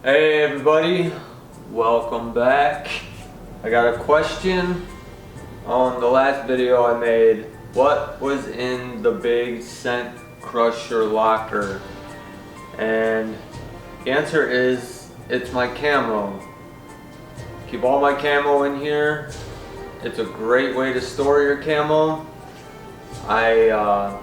Hey everybody, welcome back. I got a question. On the last video I made, what was in the big scent crusher locker? And the answer is, it's my camo. Keep all my camo in here. It's a great way to store your camo. I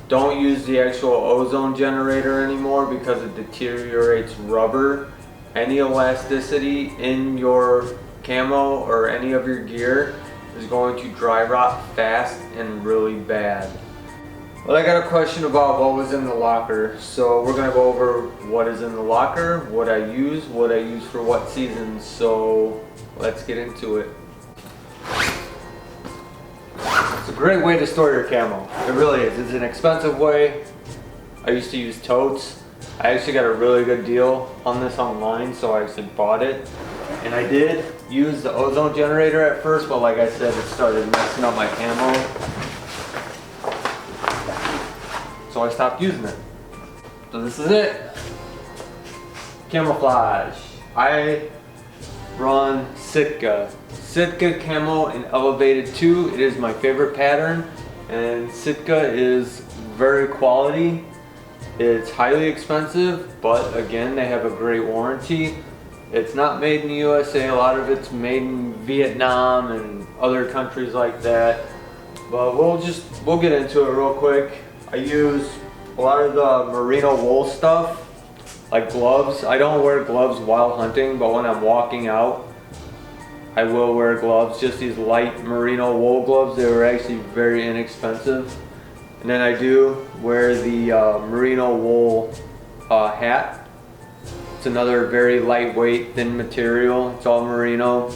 don't use the actual ozone generator anymore because it deteriorates rubber. Any elasticity in your camo or any of your gear is going to dry rot fast and really bad. But I got a question about what was in the locker. So we're going to go over what is in the locker, what I use for what seasons. So let's get into it. It's a great way to store your camo. It really is. It's an expensive way. I used to use totes. I actually got a really good deal on this online, so I actually bought it. And I did use the ozone generator at first, but like I said, it started messing up my camo. So I stopped using it. So this is it. Camouflage. I run Sitka camo in elevated 2. It is my favorite pattern, and Sitka is very quality. It's highly expensive, but again, they have a great warranty. It's not made in the USA. A lot of it's made in Vietnam and other countries like that. But we'll get into it real quick. I use a lot of the merino wool stuff, like gloves. I don't wear gloves while hunting, but when I'm walking out, I will wear gloves, just these light merino wool gloves. They were actually very inexpensive. And then I do wear the merino wool hat. It's another very lightweight, thin material. It's all merino.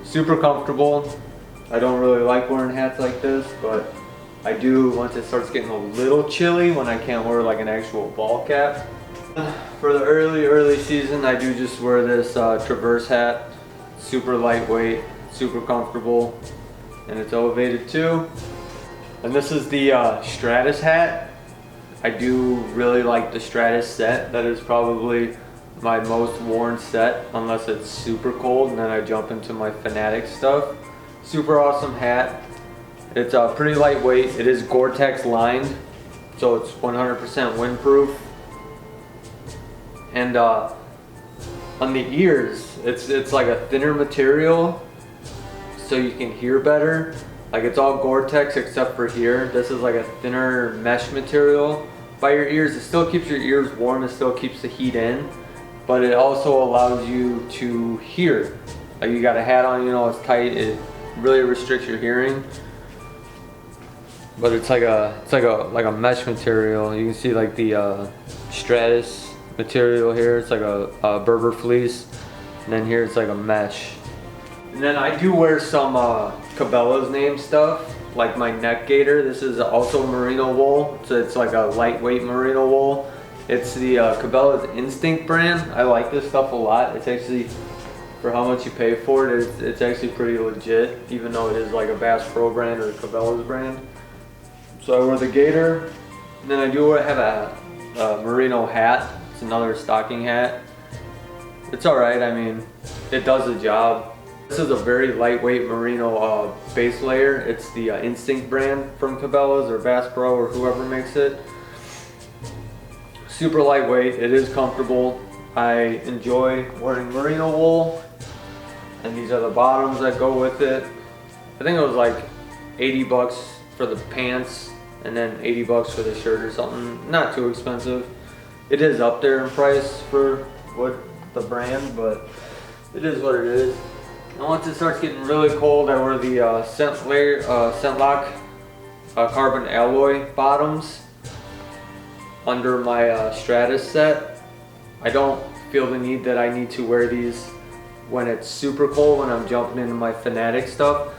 Super comfortable. I don't really like wearing hats like this, but I do once it starts getting a little chilly when I can't wear like an actual ball cap. For the early season, I do just wear this Traverse hat. Super lightweight, super comfortable, and it's elevated too. And this is the Stratus hat. I do really like the Stratus set. That is probably my most worn set, unless it's super cold, and then I jump into my Fanatic stuff. Super awesome hat. It's pretty lightweight. It is Gore-Tex lined, so it's 100% windproof. And on the ears, it's like a thinner material, so you can hear better. Like, it's all Gore-Tex except for here. This is like a thinner mesh material by your ears. It still keeps your ears warm. It still keeps the heat in, but it also allows you to hear. Like, you got a hat on, you know, it's tight. It really restricts your hearing. But it's like a mesh material. You can see like the Stratus material here. It's like a Berber fleece, and then here it's like a mesh. And then I do wear some Cabela's name stuff, like my neck gaiter. This is also merino wool, so it's like a lightweight merino wool. It's the Cabela's Instinct brand. I like this stuff a lot. It's actually, for how much you pay for it, it's actually pretty legit, even though it is like a Bass Pro brand or a Cabela's brand. So I wear the gaiter, and then I do have a merino hat. It's another stocking hat. It's alright, I mean, it does the job. This is a very lightweight merino base layer. It's the Instinct brand from Cabela's or Bass Pro or whoever makes it. Super lightweight, it is comfortable. I enjoy wearing merino wool, and these are the bottoms that go with it. I think it was like 80 bucks for the pants and then 80 bucks for the shirt or something. Not too expensive. It is up there in price for what the brand, but it is what it is. And once it starts getting really cold, I wear the Scent Lock carbon alloy bottoms under my Stratus set. I don't feel the need that I need to wear these when it's super cold, when I'm jumping into my Fanatic stuff.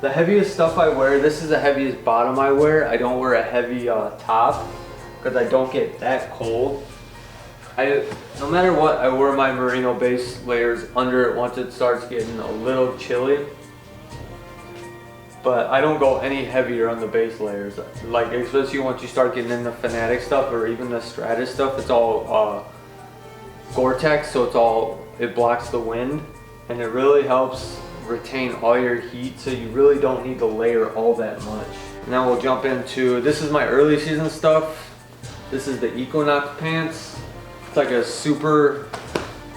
The heaviest stuff I wear, this is the heaviest bottom I wear. I don't wear a heavy top because I don't get that cold. No matter what, I wear my merino base layers under it once it starts getting a little chilly. But I don't go any heavier on the base layers. Like, especially once you start getting into Fanatic stuff or even the Stratus stuff, it's all Gore-Tex, so it blocks the wind, and it really helps retain all your heat, so you really don't need to layer all that much. Now we'll jump into, this is my early season stuff. This is the Equinox pants. It's like a super,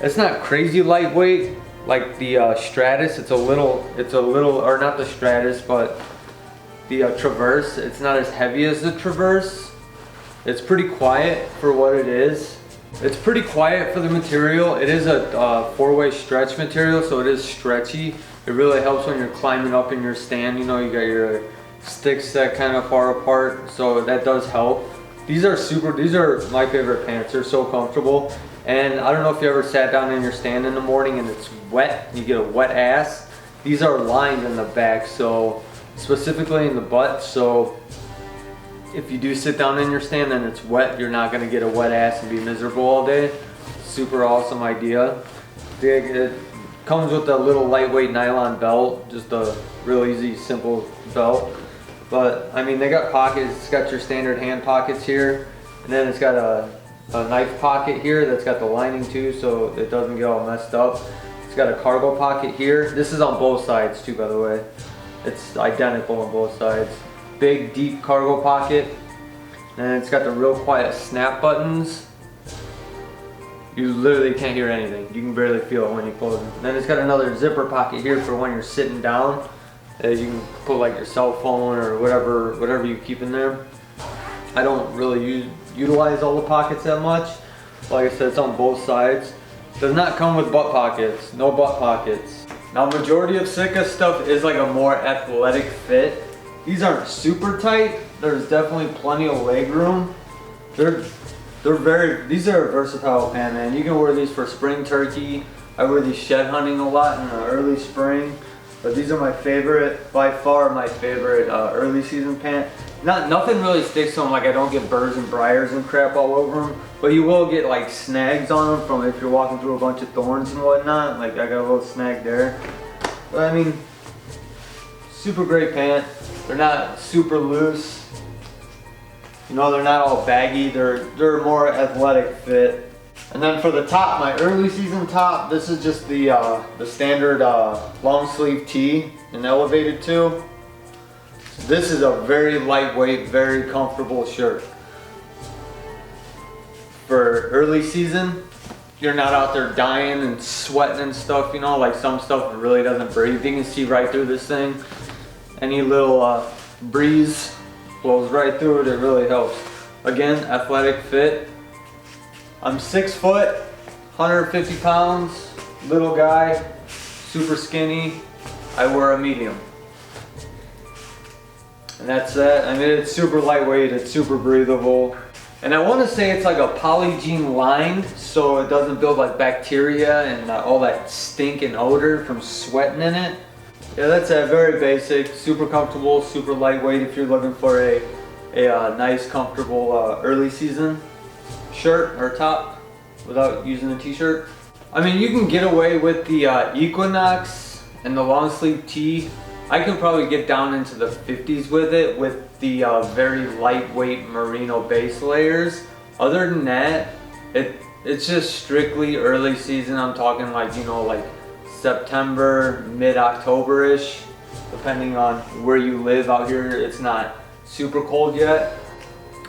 it's not crazy lightweight like the Stratus. It's a little, or not the Stratus, but the Traverse. It's not as heavy as the Traverse. It's pretty quiet for what it is. It's pretty quiet for the material. It is a four-way stretch material, so it is stretchy. It really helps when you're climbing up in your stand. You know, you got your sticks that kind of far apart, so that does help. These are my favorite pants. They're so comfortable. And I don't know if you ever sat down in your stand in the morning and it's wet, you get a wet ass. These are lined in the back, so specifically in the butt, so if you do sit down in your stand and it's wet, you're not gonna get a wet ass and be miserable all day. Super awesome idea. It comes with a little lightweight nylon belt, just a real easy, simple belt. But I mean, they got pockets. It's got your standard hand pockets here, and then it's got a knife pocket here that's got the lining too, so it doesn't get all messed up. It's got a cargo pocket here. This is on both sides too, by the way. It's identical on both sides. Big, deep cargo pocket. And it's got the real quiet snap buttons. You literally can't hear anything. You can barely feel it when you close it. Then it's got another zipper pocket here for when you're sitting down. You can put like your cell phone or whatever you keep in there. I don't really utilize all the pockets that much. Like I said, it's on both sides. Does not come with butt pockets. No butt pockets. Now, majority of Sitka stuff is like a more athletic fit. These aren't super tight. There's definitely plenty of leg room. These are a versatile pant, man. You can wear these for spring turkey. I wear these shed hunting a lot in the early spring. But these are my favorite, by far my favorite early season pant. Nothing really sticks to them, like I don't get burrs and briars and crap all over them. But you will get like snags on them from if you're walking through a bunch of thorns and whatnot. Like I got a little snag there. But I mean, super great pant. They're not super loose. You know, they're not all baggy. They're more athletic fit. And then for the top, my early season top, this is just the standard long sleeve tee in elevated 2. This is a very lightweight, very comfortable shirt. For early season, you're not out there dying and sweating and stuff, you know, like some stuff really doesn't breathe. You can see right through this thing. Any little breeze blows right through it, it really helps. Again, athletic fit. I'm 6 foot, 150 pounds, little guy, super skinny. I wear a medium. And that's that. I mean, it's super lightweight, it's super breathable. And I want to say it's like a polygene lined, so it doesn't build like bacteria and all that stink and odor from sweating in it. Yeah, that's it. Very basic, super comfortable, super lightweight if you're looking for a nice, comfortable early season shirt or top without using a t-shirt. I mean, you can get away with the Equinox and the long sleeve tee. I can probably get down into the 50s with it with the very lightweight merino base layers. Other than that, it's just strictly early season. I'm talking like, you know, like September, mid-October-ish, depending on where you live out here. It's not super cold yet.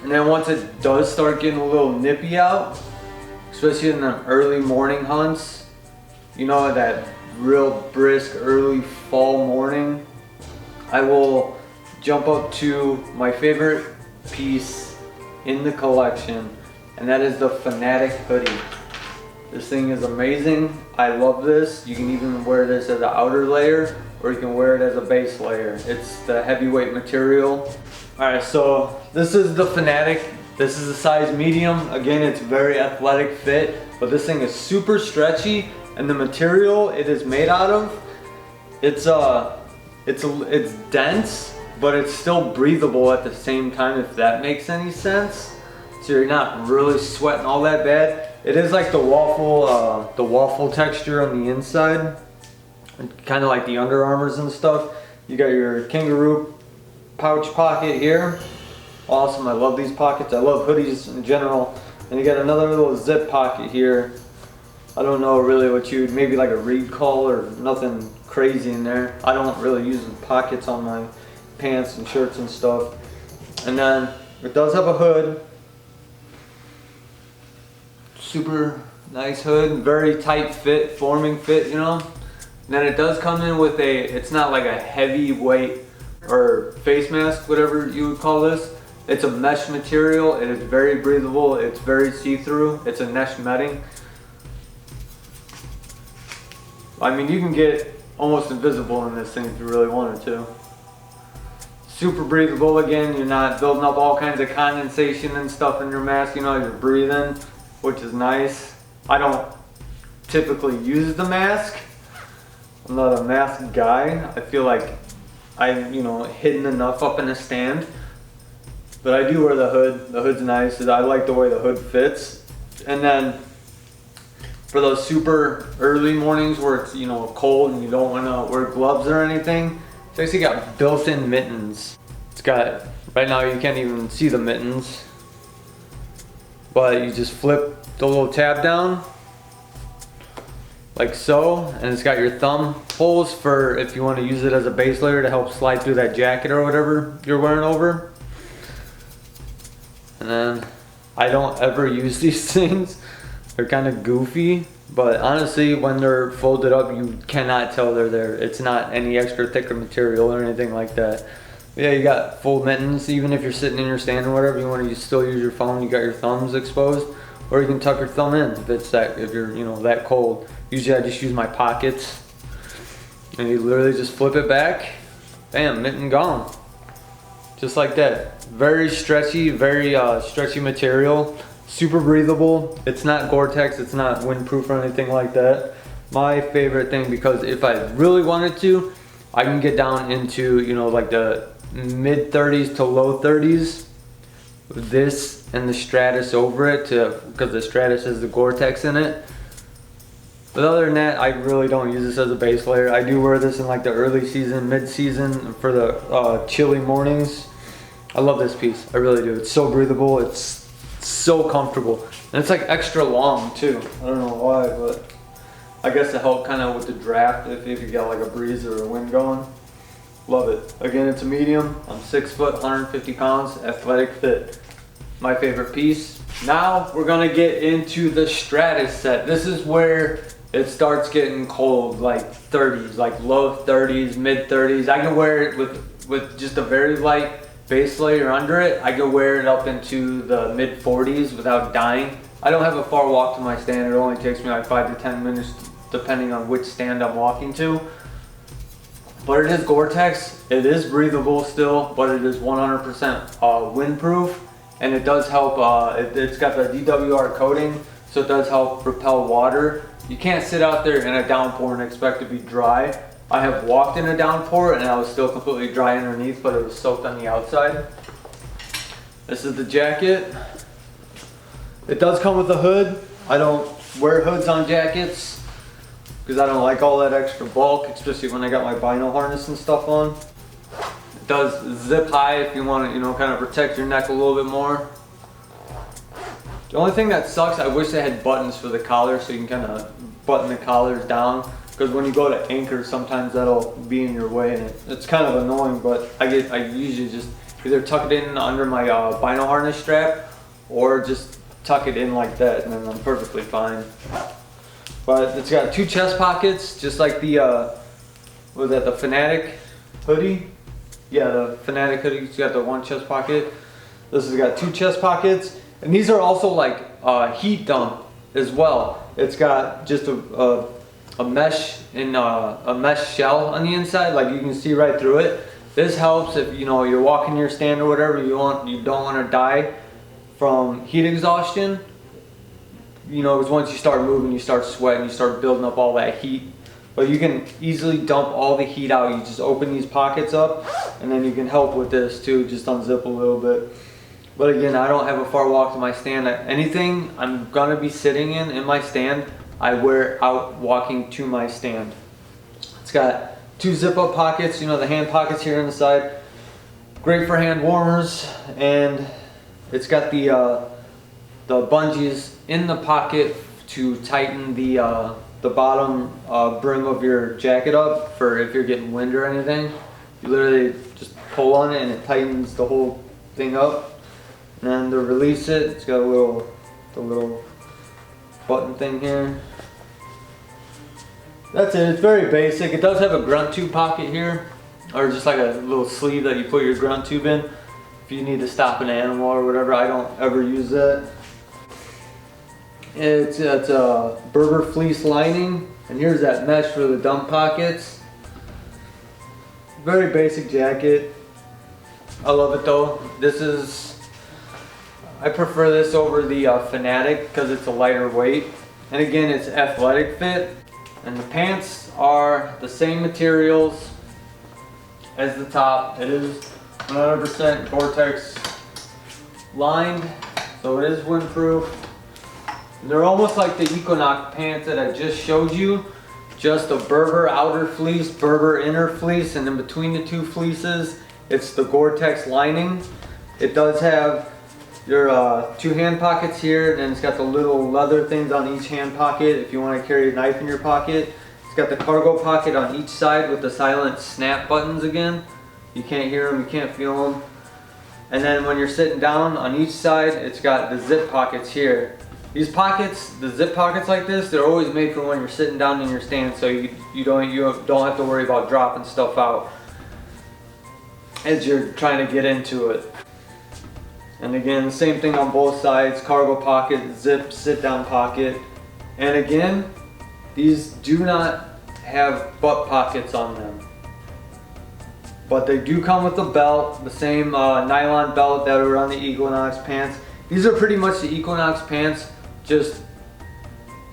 And then once it does start getting a little nippy out, especially in the early morning hunts, you know, that real brisk early fall morning, I will jump up to my favorite piece in the collection, and that is the Fanatic hoodie. This thing is amazing. I love this. You can even wear this as an outer layer, or you can wear it as a base layer. It's the heavyweight material. Alright, so this is the Fanatic. This is a size medium. Again, it's very athletic fit, but this thing is super stretchy, and the material it is made out of, it's dense, but it's still breathable at the same time, if that makes any sense. So you're not really sweating all that bad. It is like the waffle texture on the inside, kind of like the Under Armours and stuff. You got your kangaroo pouch pocket here. Awesome, I love these pockets. I love hoodies in general. And you got another little zip pocket here I don't know really what you'd, maybe like a reed call or nothing crazy in there. I don't really use pockets on my pants and shirts and stuff. And then it does have a hood. Super nice hood, very tight fit, forming fit, you know. And then it does come in with a, it's not like a heavyweight or face mask, whatever you would call this. It's a mesh material. It is very breathable. It's very see-through. It's a mesh netting. I mean, you can get almost invisible in this thing if you really wanted to. Super breathable again. You're not building up all kinds of condensation and stuff in your mask, you know, you're breathing, which is nice. I don't typically use the mask. I'm not a mask guy. I feel like I'm, you know, hidden enough up in a stand. But I do wear the hood. The hood's nice. I like the way the hood fits. And then for those super early mornings where it's, you know, cold and you don't want to wear gloves or anything, it's actually got built-in mittens. It's got, right now you can't even see the mittens, but you just flip the little tab down like so, and it's got your thumb holes for if you want to use it as a base layer to help slide through that jacket or whatever you're wearing over. And then I don't ever use these things. They're kind of goofy, but honestly when they're folded up you cannot tell they're there. It's not any extra thicker material or anything like that. Yeah, you got full mittens. Even if you're sitting in your stand or whatever, you want to still use your phone, you got your thumbs exposed, or you can tuck your thumb in if it's that, if you're, you know, that cold. Usually I just use my pockets and you literally just flip it back, bam, mitten gone. Just like that. Very stretchy, very stretchy material. Super breathable. It's not Gore-Tex, it's not windproof or anything like that. My favorite thing, because if I really wanted to, I can get down into, you know, like the mid 30s to low 30s. This and the Stratus over it, because the Stratus has the Gore-Tex in it. But other than that, I really don't use this as a base layer. I do wear this in like the early season, mid season for the chilly mornings. I love this piece, I really do. It's so breathable, it's so comfortable. And it's like extra long too. I don't know why, but I guess to help kind of with the draft if you got like a breeze or a wind going. Love it. Again, it's a medium. I'm 6 foot, 150 pounds, athletic fit. My favorite piece. Now we're gonna get into the Stratus set. This is where it starts getting cold, like 30s, like low 30s, mid 30s. I can wear it with just a very light base layer under it. I can wear it up into the mid 40s without dying. I don't have a far walk to my stand. It only takes me like 5 to 10 minutes depending on which stand I'm walking to. But it is Gore-Tex. It is breathable still, but it is 100% windproof, and it does help. It's got the DWR coating, so it does help repel water. You can't sit out there in a downpour and expect to be dry. I have walked in a downpour and I was still completely dry underneath, but it was soaked on the outside. This is the jacket. It does come with a hood. I don't wear hoods on jackets because I don't like all that extra bulk, especially when I got my bino harness and stuff on. It does zip high if you want to, you know, kind of protect your neck a little bit more. The only thing that sucks, I wish they had buttons for the collar so you can kind of button the collars down, because when you go to anchor, sometimes that'll be in your way, and it's kind of annoying. But I usually just either tuck it in under my bino harness strap, or just tuck it in like that, and then I'm perfectly fine. But it's got 2 chest pockets, just like the what was that, the Fanatic hoodie? Yeah, the Fanatic hoodie. It's got the 1 chest pocket. This has got 2 chest pockets, and these are also like heat dump as well. It's got just a mesh in a mesh shell on the inside, like you can see right through it. This helps if, you know, you're walking your stand or whatever, you don't want to die from heat exhaustion. You know, because once you start moving, you start sweating, you start building up all that heat. But you can easily dump all the heat out. You just open these pockets up, and then you can help with this too, just unzip a little bit. But again, I don't have a far walk to my stand. Anything I'm gonna be sitting in my stand, I wear out walking to my stand. It's got 2 zip up pockets, you know, the hand pockets here on the side. Great for hand warmers, and it's got the bungees in the pocket to tighten the bottom brim of your jacket up for if you're getting wind or anything. You literally just pull on it and it tightens the whole thing up. And then to release it, it's got the little button thing here. That's it. It's very basic. It does have a grunt tube pocket here, or just like a little sleeve that you put your grunt tube in if you need to stop an animal or whatever. I don't ever use that. It's a Berber fleece lining, and here's that mesh for the dump pockets. Very basic jacket. I love it though. I prefer this over the Fanatic because it's a lighter weight, and again it's athletic fit. And the pants are the same materials as the top. It is 100% Gore-Tex lined, so it is windproof. They're almost like the Equinox pants that I just showed you. Just a Berber outer fleece, Berber inner fleece, and in between the two fleeces, it's the Gore-Tex lining. It does have your two hand pockets here, and it's got the little leather things on each hand pocket if you want to carry a knife in your pocket. It's got the cargo pocket on each side with the silent snap buttons again. You can't hear them, you can't feel them. And then when you're sitting down on each side, it's got the zip pockets here. These pockets, the zip pockets like this, they're always made for when you're sitting down in your stand, so you don't have to worry about dropping stuff out as you're trying to get into it. And again, the same thing on both sides, cargo pocket, zip, sit down pocket. And again, these do not have butt pockets on them. But they do come with a belt, the same nylon belt that were on the Equinox pants. These are pretty much the Equinox pants, just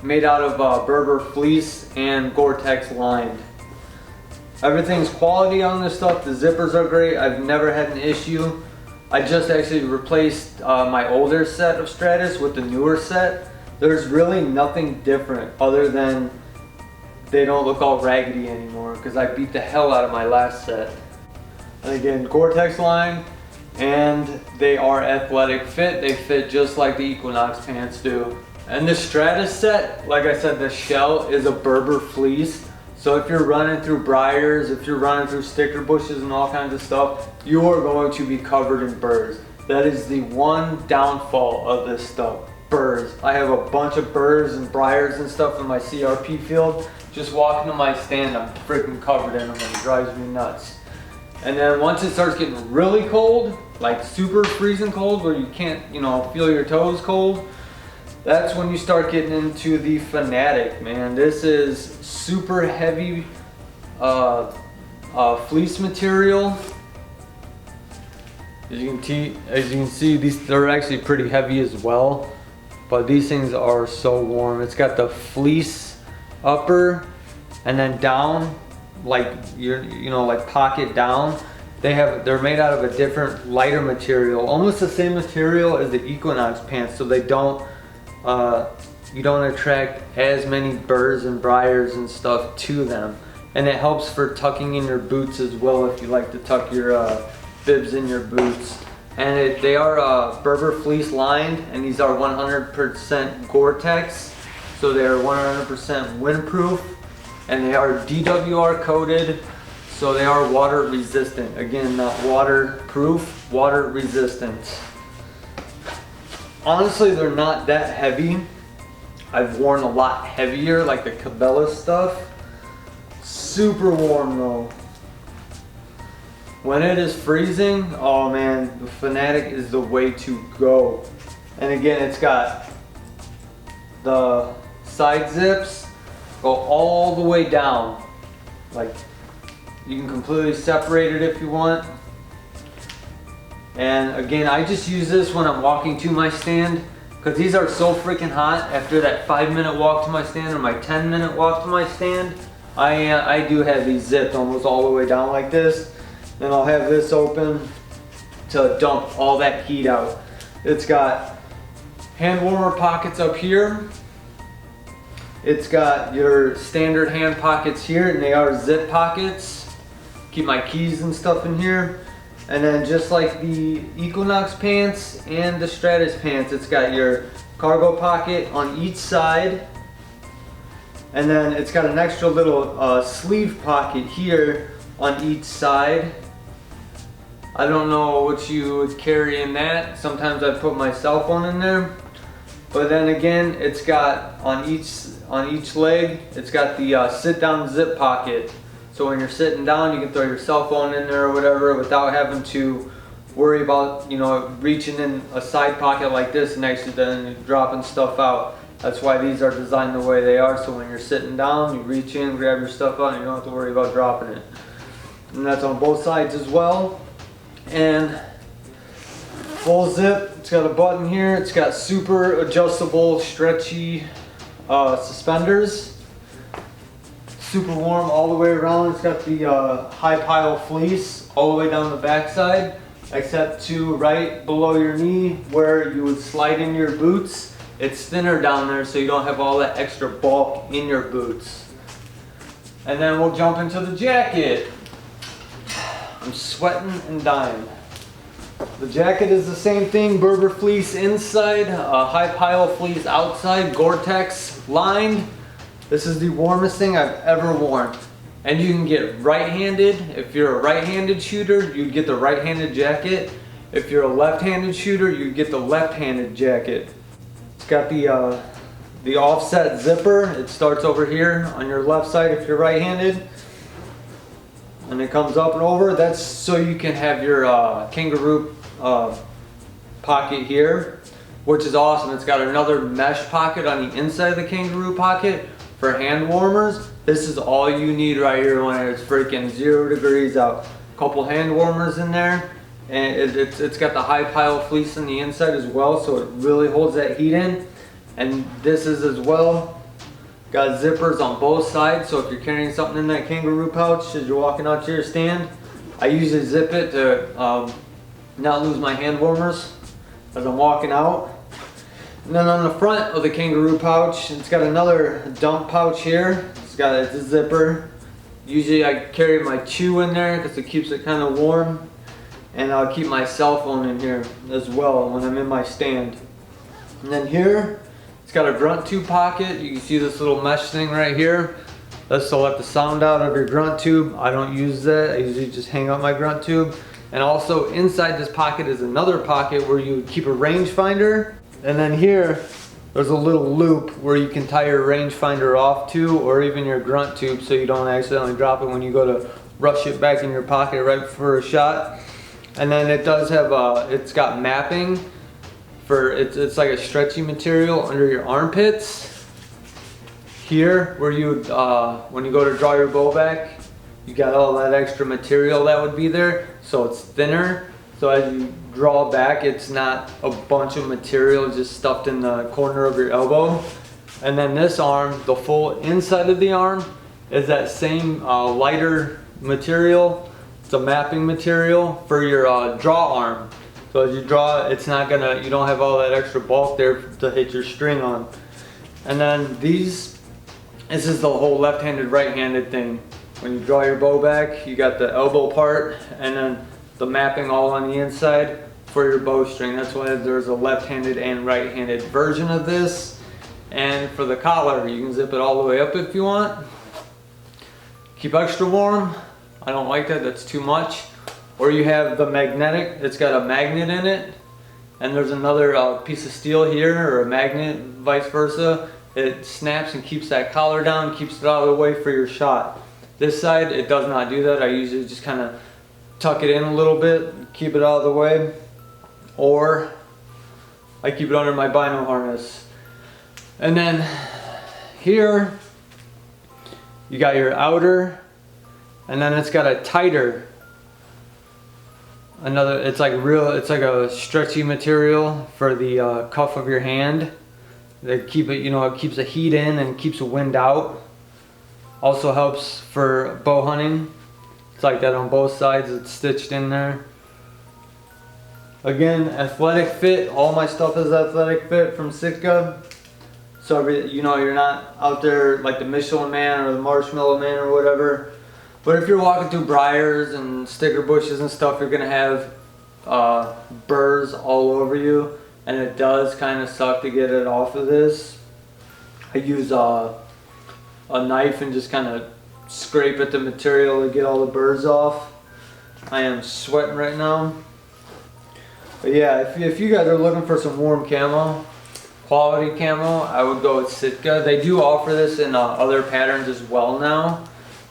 made out of Berber fleece and Gore-Tex lined. Everything's quality on this stuff. The zippers are great. I've never had an issue. I just actually replaced my older set of Stratus with the newer set. There's really nothing different other than they don't look all raggedy anymore because I beat the hell out of my last set. And again, Gore-Tex line, and they are athletic fit. They fit just like the Equinox pants do. And the Stratus set, like I said, the shell is a Berber fleece. So if you're running through briars, if you're running through sticker bushes and all kinds of stuff, you are going to be covered in burrs. That is the one downfall of this stuff, burrs. I have a bunch of burrs and briars and stuff in my CRP field. Just walking to my stand, I'm freaking covered in them, and it drives me nuts. And then once it starts getting really cold, like super freezing cold where you can't, feel your toes cold, that's when you start getting into the Fanatic, man. This is super heavy fleece material. As you can see, they're actually pretty heavy as well. But these things are so warm. It's got the fleece upper and then down, like like pocket down. They're made out of a different lighter material, almost the same material as the Equinox pants, so they don't you don't attract as many burrs and briars and stuff to them. And it helps for tucking in your boots as well if you like to tuck your bibs in your boots. And they are Berber fleece lined, and these are 100% Gore-Tex, so they are 100% windproof, and they are DWR coated, so they are water resistant. Again, not waterproof, water resistant. Honestly, they're not that heavy. I've worn a lot heavier, like the Cabela stuff. Super warm though. When it is freezing, oh man, the Fanatic is the way to go. And again, it's got the side zips go all the way down. Like, you can completely separate it if you want. And again, I just use this when I'm walking to my stand because these are so freaking hot. After that 5-minute walk to my stand or my 10-minute walk to my stand, I do have these zipped almost all the way down like this. Then I'll have this open to dump all that heat out. It's got hand warmer pockets up here. It's got your standard hand pockets here, and they are zip pockets. Keep my keys and stuff in here. And then just like the Equinox pants and the Stratus pants, it's got your cargo pocket on each side. And then it's got an extra little sleeve pocket here on each side. I don't know what you would carry in that. Sometimes I put my cell phone in there. But then again, it's got on each leg, it's got the sit down zip pocket. So when you're sitting down, you can throw your cell phone in there or whatever without having to worry about, you know, reaching in a side pocket like this and actually then dropping stuff out. That's why these are designed the way they are, so when you're sitting down, you reach in, grab your stuff out, and you don't have to worry about dropping it. And that's on both sides as well. And full zip, it's got a button here, it's got super adjustable, stretchy suspenders. Super warm all the way around. It's got the high pile fleece all the way down the backside, except to right below your knee where you would slide in your boots. It's thinner down there so you don't have all that extra bulk in your boots. And then we'll jump into the jacket. I'm sweating and dying. The jacket is the same thing, Berber fleece inside, high pile fleece outside, Gore-Tex lined. This is the warmest thing I've ever worn. And you can get right-handed. If you're a right-handed shooter, you'd get the right-handed jacket. If you're a left-handed shooter, you'd get the left-handed jacket. It's got the offset zipper. It starts over here on your left side if you're right-handed. And it comes up and over. That's so you can have your kangaroo pocket here, which is awesome. It's got another mesh pocket on the inside of the kangaroo pocket for hand warmers. This is all you need right here when it's freaking 0 degrees out. Couple hand warmers in there. And it's got the high pile fleece on the inside as well, so it really holds that heat in. And this is as well. Got zippers on both sides, so if you're carrying something in that kangaroo pouch as you're walking out to your stand, I usually zip it to not lose my hand warmers as I'm walking out. And then on the front of the kangaroo pouch, it's got another dump pouch here. It's got a zipper. Usually I carry my chew in there because it keeps it kind of warm. And I'll keep my cell phone in here as well when I'm in my stand. And then here, it's got a grunt tube pocket. You can see this little mesh thing right here. That's to let the sound out of your grunt tube. I don't use that. I usually just hang up my grunt tube. And also inside this pocket is another pocket where you would keep a rangefinder. And then here, there's a little loop where you can tie your rangefinder off to, or even your grunt tube, so you don't accidentally drop it when you go to rush it back in your pocket right for a shot. And then it does have it's got mapping for it's like a stretchy material under your armpits here, where you when you go to draw your bow back, you got all that extra material that would be there, so it's thinner. So as you draw back, it's not a bunch of material just stuffed in the corner of your elbow. And then this arm, the full inside of the arm, is that same lighter material. It's a mapping material for your draw arm. So as you draw, it's not gonna, you don't have all that extra bulk there to hit your string on. And then this is the whole left-handed, right-handed thing. When you draw your bow back, you got the elbow part and then the mapping all on the inside for your bowstring. That's why there's a left-handed and right-handed version of this. And for the collar, you can zip it all the way up if you want. Keep extra warm. I don't like that, that's too much. Or you have the magnetic, it's got a magnet in it. And there's another piece of steel here, or a magnet, vice versa. It snaps and keeps that collar down, keeps it out of the way for your shot. This side, it does not do that. I usually just kind of tuck it in a little bit, keep it out of the way. Or I keep it under my bino harness. And then here, you got your outer, and then it's got a tighter, it's like a stretchy material for the cuff of your hand. They keep it, it keeps the heat in and keeps the wind out. Also helps for bow hunting. It's like that on both sides, it's stitched in there. Again, athletic fit. All my stuff is athletic fit from Sitka. So you're not out there like the Michelin Man or the Marshmallow Man or whatever. But if you're walking through briars and sticker bushes and stuff, you're gonna have burrs all over you, and it does kind of suck to get it off of this. I use a a knife and just kind of scrape at the material to get all the burrs off. I am sweating right now. But yeah, if you guys are looking for some warm camo, quality camo, I would go with Sitka. They do offer this in other patterns as well now,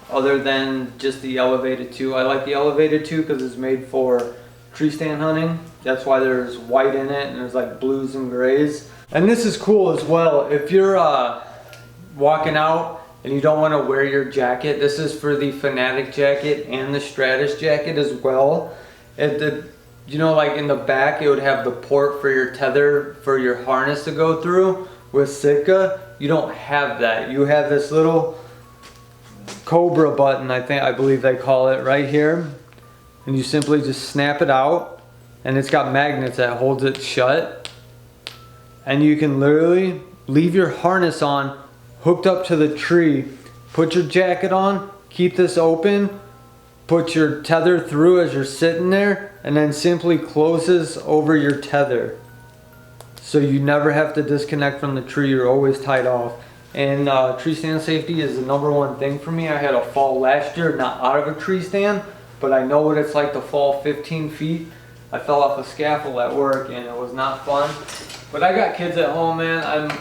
other than just the elevated 2. I like the elevated 2 because it's made for tree stand hunting. That's why there's white in it and there's like blues and grays. And this is cool as well. If you're walking out and you don't want to wear your jacket, this is for the Fanatic jacket and the Stratus jacket as well. You know, like in the back it would have the port for your tether for your harness to go through. With Sitka, you don't have that. You have this little Cobra button, I believe they call it, right here. And you simply just snap it out, and it's got magnets that holds it shut. And you can literally leave your harness on, hooked up to the tree, put your jacket on, keep this open, put your tether through as you're sitting there, and then simply closes over your tether. So you never have to disconnect from the tree, you're always tied off. And tree stand safety is the #1 thing for me. I had a fall last year, not out of a tree stand, but I know what it's like to fall 15 feet. I fell off a scaffold at work and it was not fun. But I got kids at home, man.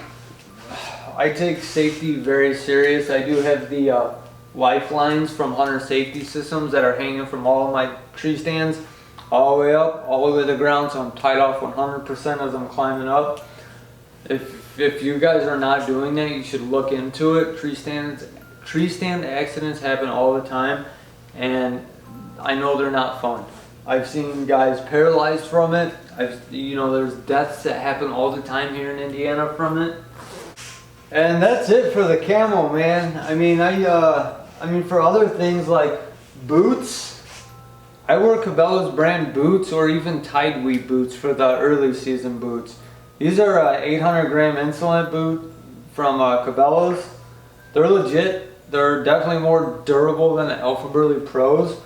I take safety very serious. I do have the lifelines from Hunter Safety Systems that are hanging from all of my tree stands all the way up, all the way to the ground, so I'm tied off 100% as I'm climbing up. If you guys are not doing that, you should look into it. Tree stand accidents happen all the time, and I know they're not fun. I've seen guys paralyzed from it. You know, there's deaths that happen all the time here in Indiana from it. And that's it for the camo, man. I mean, for other things like boots, I wear Cabela's brand boots or even Tideweed boots for the early season boots. These are 800 gram insulate boot from Cabela's. They're legit. They're definitely more durable than the Alpha Burley Pros.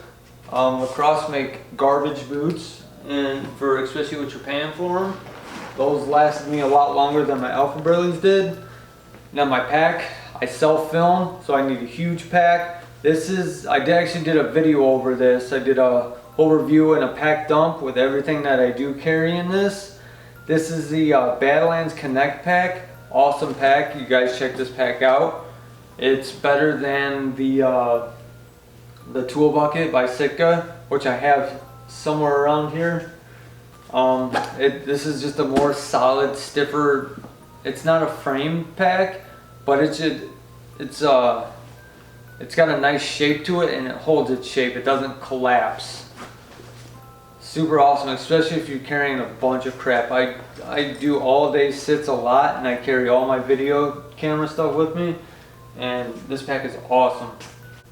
Lacrosse make garbage boots, and especially what you're paying for them. Those lasted me a lot longer than my Alpha Burleys did. Now my pack, I self-film, so I need a huge pack. I actually did a video over this. I did a whole review and a pack dump with everything that I do carry in this. This is the Badlands Connect pack. Awesome pack. You guys check this pack out. It's better than the Tool Bucket by Sitka, which I have somewhere around here. This is just a more solid, stiffer. It's not a frame pack, but it's got a nice shape to it, and it holds its shape. It doesn't collapse. Super awesome, especially if you're carrying a bunch of crap. I do all day sits a lot, and I carry all my video camera stuff with me, and this pack is awesome.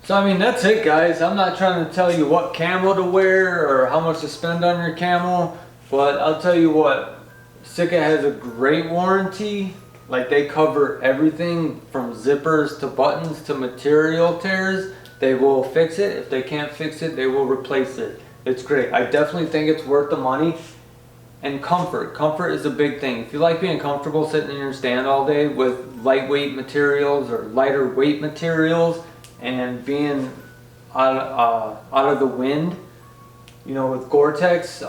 So I mean, that's it, guys. I'm not trying to tell you what camo to wear or how much to spend on your camo, but I'll tell you what, Sitka has a great warranty. Like, they cover everything from zippers to buttons to material tears. They will fix it. If they can't fix it, they will replace it. It's great. I definitely think it's worth the money. And comfort. Comfort is a big thing. If you like being comfortable sitting in your stand all day with lightweight materials or lighter weight materials and being out of the wind, you know, with Gore-Tex,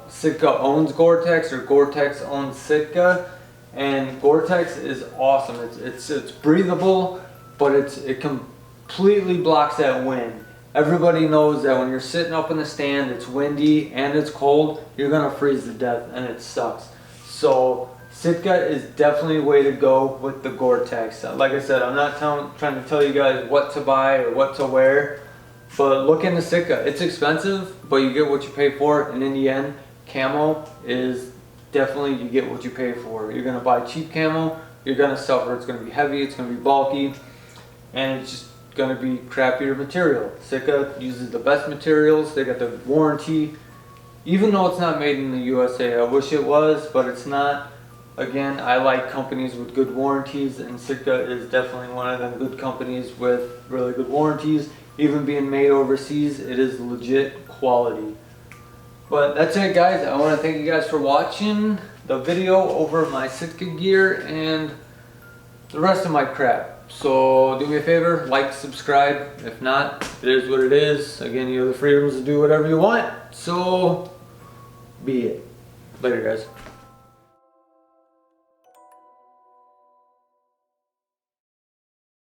Sitka owns Gore-Tex, or Gore-Tex owns Sitka, and Gore-Tex is awesome. It's breathable, but it completely blocks that wind. Everybody knows that when you're sitting up in the stand, it's windy and it's cold, you're gonna freeze to death, and it sucks. So Sitka is definitely a way to go with the Gore-Tex. Like I said, I'm not trying to tell you guys what to buy or what to wear, but look into Sitka. It's expensive, but you get what you pay for, and in the end, camo is definitely, you get what you pay for. You're gonna buy cheap camo, you're gonna suffer. It's gonna be heavy, it's gonna be bulky, and it's just gonna be crappier material. Sitka uses the best materials. They got the warranty, even though it's not made in the USA. I wish it was, but it's not. Again, I like companies with good warranties, and Sitka is definitely one of them good companies with really good warranties. Even being made overseas, it is legit quality. But that's it, guys. I want to thank you guys for watching the video over my Sitka gear and the rest of my crap. So do me a favor, like, subscribe. If not, it is what it is. Again, you have the freedoms to do whatever you want. So be it. Later, guys.